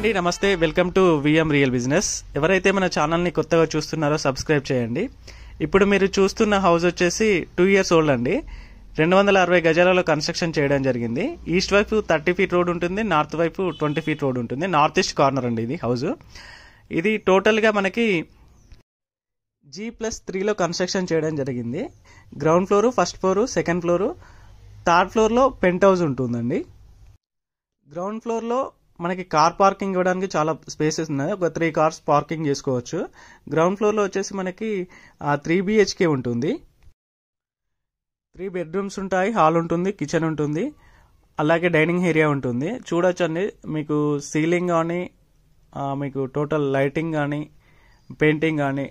అండి, నమస్తే. Welcome to V M real business. ఎవరైతే మన ఛానల్ని కొత్తగా చూస్తున్నారో సబ్స్క్రైబ్ చేయండి. ఇప్పుడు మీరు చూస్తున్న హౌస్ వచ్చేసి 2 years ఓల్డ్ అండి. 260 గజాలలో కన్స్ట్రక్షన్ చేయడం జరిగింది. ఈస్ట్ వైపు 30 feet రోడ్ ఉంటుంది, నార్త్ వైపు 20 feet రోడ్ ఉంటుంది. నార్త్ ఈస్ట్ కార్నర్ అండి ఇది హౌస్. ఇది టోటల్గా మనకి G+3లో కన్స్ట్రక్షన్ చేయడం జరిగింది. Ground floor, first floor, second floor, third ఫ్లోర్లో పెంట్ హౌస్ ఉంటుందండి. గ్రౌండ్ ఫ్లోర్లో మనకి కార్ పార్కింగ్ ఇవ్వడానికి చాలా స్పేసెస్ ఉన్నాయి. ఒక 3 cars పార్కింగ్ చేసుకోవచ్చు. గ్రౌండ్ ఫ్లోర్లో వచ్చేసి మనకి 3 BHK ఉంటుంది. 3 bedrooms ఉంటాయి, హాల్ ఉంటుంది, కిచెన్ ఉంటుంది, అలాగే డైనింగ్ ఏరియా ఉంటుంది. చూడొచ్చండి, మీకు సీలింగ్ కానీ మీకు టోటల్ లైటింగ్ కానీ పెయింటింగ్ కానీ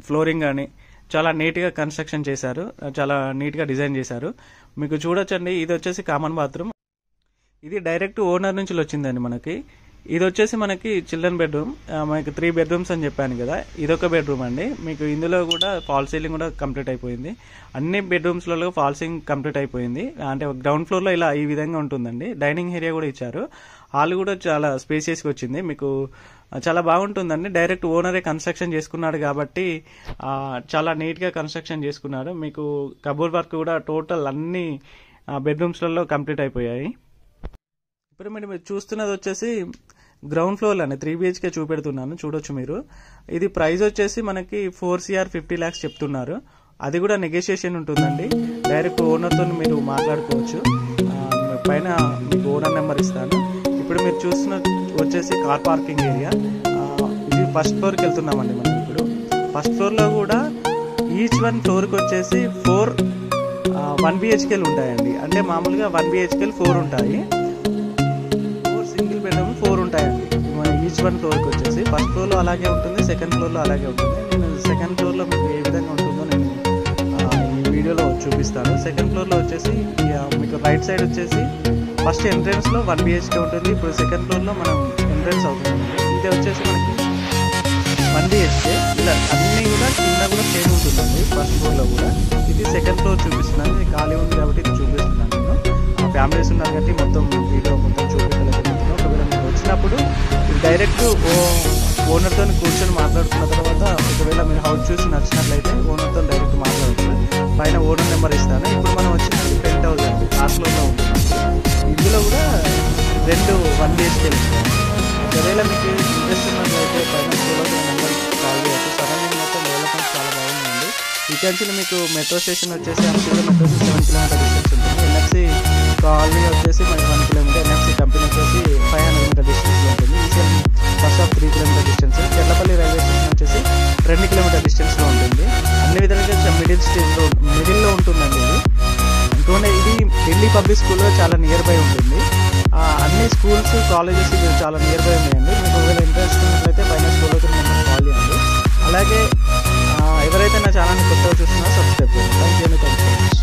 ఫ్లోరింగ్ కానీ చాలా నీట్గా కన్స్ట్రక్షన్ చేశారు, చాలా నీట్గా డిజైన్ చేశారు. మీకు చూడొచ్చండి, ఇది వచ్చేసి కామన్ బాత్రూమ్. ఇది డైరెక్ట్ ఓనర్ నుంచి వచ్చిందండి మనకి. ఇది వచ్చేసి మనకి చిల్డ్రన్ బెడ్రూమ్. మనకి 3 bedrooms అని చెప్పాను కదా, ఇదొక బెడ్రూమ్ అండి. మీకు ఇందులో కూడా ఫాల్ సీలింగ్ కూడా కంప్లీట్ అయిపోయింది. అన్ని బెడ్రూమ్స్లలో ఫాల్ సీలింగ్ కంప్లీట్ అయిపోయింది. అంటే గ్రౌండ్ ఫ్లోర్లో ఇలా ఈ విధంగా ఉంటుందండి. డైనింగ్ ఏరియా కూడా ఇచ్చారు. హాల్ కూడా చాలా స్పేసియస్గా వచ్చింది. మీకు చాలా బాగుంటుందండి. డైరెక్ట్ ఓనరే కన్స్ట్రక్షన్ చేసుకున్నాడు కాబట్టి చాలా నీట్గా కన్స్ట్రక్షన్ చేసుకున్నాడు. మీకు కబోర్డ్ వర్క్ కూడా టోటల్ అన్ని బెడ్రూమ్స్లలో కంప్లీట్ అయిపోయాయి. ఇప్పుడు మీరు చూస్తున్నది వచ్చేసి గ్రౌండ్ ఫ్లోర్ అని 3 BHK చూపెడుతున్నాను, చూడొచ్చు మీరు. ఇది ప్రైస్ వచ్చేసి మనకి 4 crore 50 lakhs చెప్తున్నారు. అది కూడా నెగోషియేషన్ ఉంటుందండి. డైరెక్ట్ ఓనర్తో మీరు మాట్లాడుకోవచ్చు. పైన మీకు ఓనర్ నెంబర్ ఇస్తాను. ఇప్పుడు మీరు చూస్తున్న వచ్చేసి కార్ పార్కింగ్ ఏరియా. ఇది ఫస్ట్ ఫ్లోర్కి వెళ్తున్నామండి మనం. ఇప్పుడు ఫస్ట్ ఫ్లోర్లో కూడా ఈచ్ వన్ ఫ్లోర్కి వచ్చేసి 1 BHKలు ఉంటాయండి. అంటే మామూలుగా 1 BHKలు 4 ఉంటాయి. 4 ఉంటాయండి. ఈచ్ వన్ ఫ్లోర్కి వచ్చేసి ఫస్ట్ ఫ్లోర్లో అలాగే ఉంటుంది, సెకండ్ ఫ్లోర్లో అలాగే ఉంటుంది. నేను సెకండ్ ఫ్లోర్లో మీకు ఏ విధంగా ఉంటుందో నేను ఈ వీడియోలో చూపిస్తాను. సెకండ్ ఫ్లోర్లో వచ్చేసి మీకు రైట్ సైడ్ వచ్చేసి ఫస్ట్ ఎంట్రన్స్లో 1 BHK ఉంటుంది. ఇప్పుడు సెకండ్ ఫ్లోర్లో మనం ఎంట్రన్స్ అవుతుంది. ఇది వచ్చేసి మనకి 1 BHK. ఇలా అన్నీ కూడా కింద కూడా సేమ్ ఉంటుందండి ఫస్ట్ ఫ్లోర్లో కూడా. ఇది సెకండ్ ఫ్లోర్ చూపిస్తున్నాను. ఇది ఖాళీ ఉంది కాబట్టి ఇది చూపిస్తున్నాను. నేను ఫ్యామిలీస్ ఉన్నారు కాబట్టి మొత్తం వీడియో మొత్తం చూపించలేకపోతున్నాను. వచ్చినప్పుడు డైరెక్ట్ ఓనర్తో కూర్చొని మాట్లాడుకున్న తర్వాత ఒకవేళ మీరు హౌస్ చూసి నచ్చినట్లయితే ఓనర్తో డైరెక్ట్ మాట్లాడచ్చు. పైన ఓనర్ నెంబర్ ఇస్తాను. ఇప్పుడు మనం వచ్చినది పెంట్ హౌస్ అండి, థర్డ్ ఫ్లోర్లో ఉంటుంది. ఇందులో కూడా 2 1 BHKలు. ఒకవేళ మీకు ఇంట్రెస్ట్ ఉన్నట్లయితే పైన ఓనర్ నెంబర్ కాల్ చేయవచ్చు. సరౌండింగ్ మొత్తం డెవలప్మెంట్ చాలా బాగుందండి. ఇక్కడ నుంచి మీకు మెట్రో స్టేషన్ వచ్చేసి అంశూడ మెట్రో 7 kilometer డిస్టెన్స్ ఉంటుంది. NFC కాలనీ వచ్చేసి మనకి 1 kilometer, NFC కంపెనీ వచ్చేసి 500 meter డిస్టెన్స్లో ఉంటుంది. ECM bus stop 3 kilometer distance, Cherlapally railway station వచ్చేసి 2 kilometer డిస్టెన్స్లో ఉంటుంది. అన్ని విధాలుగా మిడిల్లో ఉంటుందండి ఇది. ఇంకోటి ఇది ఢిల్లీ పబ్లిక్ స్కూల్లో చాలా నియర్ బై ఉంటుంది. అన్ని స్కూల్స్, కాలేజెస్ చాలా నియర్ బై ఉన్నాయండి. మీకు ఒకవేళ ఇంట్రెస్ట్ ఉన్నట్లయితే పైన స్కూల్లో కాల్ చేయండి. అలాగే ఎవరైతే నా ఛానల్ని కొత్తగా చూస్తున్నారో సబ్స్క్రైబ్ చేయండి. Thank you.